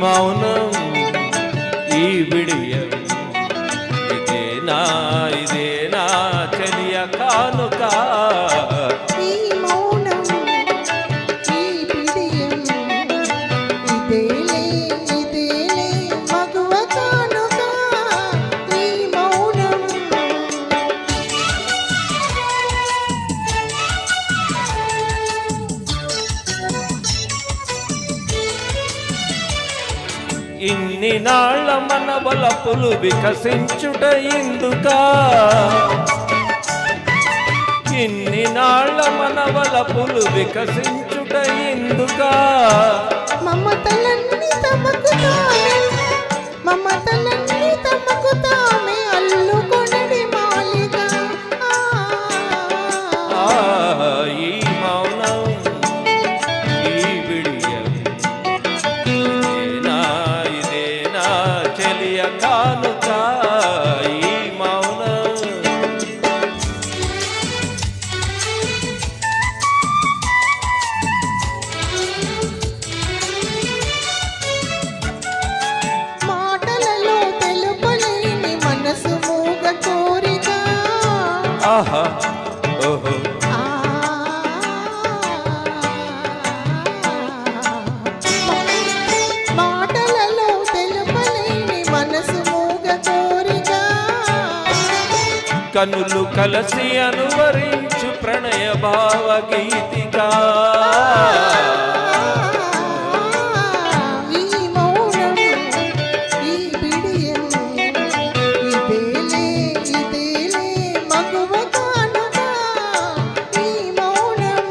మౌనం ఈ విడియం ఇదేనా చెలియ కానుక. ఈ మౌనం ఈ విడియం ఇదేలే మగువ కానుక. ఈ మౌనం ఇన్ని నాళ్ళ మన వలపులు వికసించుట ఎందుకా, ఇన్ని నాళ్ళ మన వలపులు వికసించుట ఎందుకా. మమతలన్నీ తమకు తామే అల్లుకొనడి మాలిక. ఈ మౌనం ఈ విడియం ఇదేనా చెలియ కానుక. ఈ మౌనం మాటలలో తెలుపలేని మనసు మూగ కోరిక. ఆహా ఓహో మాటలలో తెలుపలేని మనసు మూగ కోరిక. కనులు కలసి అనువరించు ప్రణయ భావగీతికా. ఈ మౌనం ఈ బిడియం ఇదేలే మగువ కానుక. ఈ మౌనం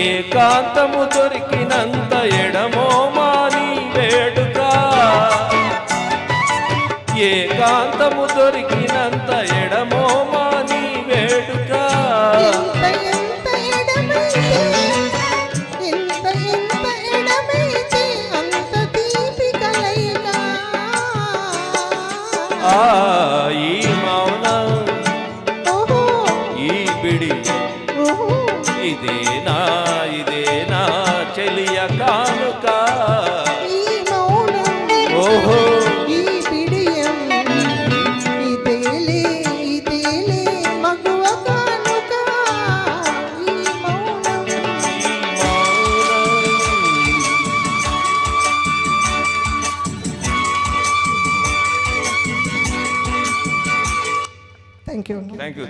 ఏకాంతము దొరికినంత ఎడమో మాని వేడుక. ఏకాంతము దొరికినంత ఎడమో మాని వేడుక. ఎంత ఎడమైతే అంత తీపి కలయిక. ఈ మౌనం ఓహో ఈ బిడి ఓహో ఇదేనా చెలియ కానుక. ఈ మౌనం ఓహో ఈ బిడియం ఇదేలే మగువ కానుక. ఈ మౌనం థ్యాంక్ యూ. Thank you